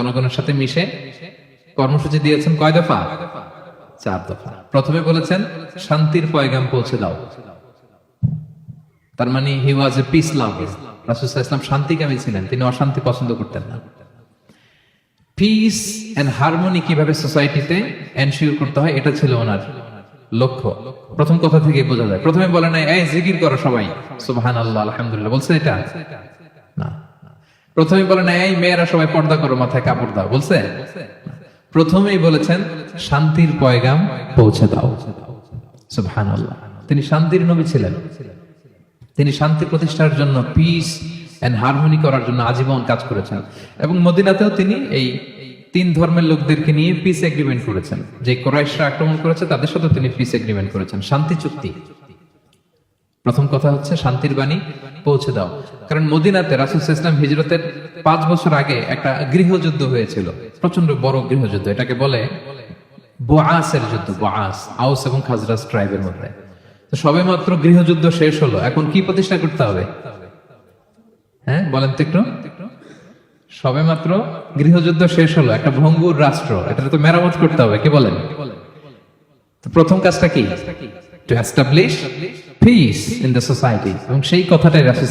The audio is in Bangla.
জনগণের সাথে মিশে কর্মসূচি দিয়েছেন কয় দফা? 4 দফা। প্রথমে বলেছেন শান্তির পয়গাম পৌঁছে দাও, তার মানে হি ওয়াজ এ পিস লাভার। রাসূল সাল্লাল্লাহু আলাইহি ওয়াসাল্লাম শান্তিকামী ছিলেন, তিনি অশান্তি পছন্দ করতেন না। পিস এন্ড হারমোনি কিভাবে সোসাইটিতে এনশিওর করতে হয় এটা ছিল ওনার লক্ষ্য। প্রথম কথা থেকে বোঝা যায়। প্রথমে বলে নাই এই জিকির করো সবাই সুবহানাল্লাহ আলহামদুলিল্লাহ, বলছে এটা না। প্রথমে বলে নাই এই মেয়েরা সবাই পর্দা করো, মাথায় কাপড় দাও, বলছে? প্রথমেই বলেছেন শান্তির পয়গাম পৌঁছে দাও। সুবহানাল্লাহ। তিনি শান্তির নবী ছিলেন, তিনি শান্তি প্রতিষ্ঠার জন্য, পিস এন্ড হারমোনি করার জন্য আজীবন কাজ করেছেন। এবং মদিনাতেও তিনি এই 3 ধর্মের লোকদেরকে নিয়ে পিস এগ্রিমেন্ট করেছেন। যে কুরাইশরা আক্রমণ করেছে তাদের সাথে তিনি পিস এগ্রিমেন্ট করেছেন, শান্তি চুক্তি। প্রথম কথা হচ্ছে শান্তির বাণী পৌঁছে দাও। কারণ মদিনাতে রাসূল সাল্লাল্লাহু আলাইহি ওয়াসাল্লাম হিজরতের 5 বছর আগে একটা গৃহযুদ্ধ হয়েছিল, প্রচন্ড বড় গৃহযুদ্ধ। এটাকে বলে বুআসের যুদ্ধ। বুআস আউস এবং খাজরাজ ট্রাইবের মধ্যে। তো সবেমাত্র গৃহযুদ্ধ শেষ হলো, এখন কি প্রতিষ্ঠা করতে হবে? হ্যাঁ বলেন তো একটু। সবেমাত্র গৃহযুদ্ধ শেষ হলো, একটা ভঙ্গুর রাষ্ট্র, এটা তো মেরামত করতে হবে, কি বলেন? তো প্রথম কাজটা কি? To establish piece in the society. এবং সেই কথাটাই রাসূল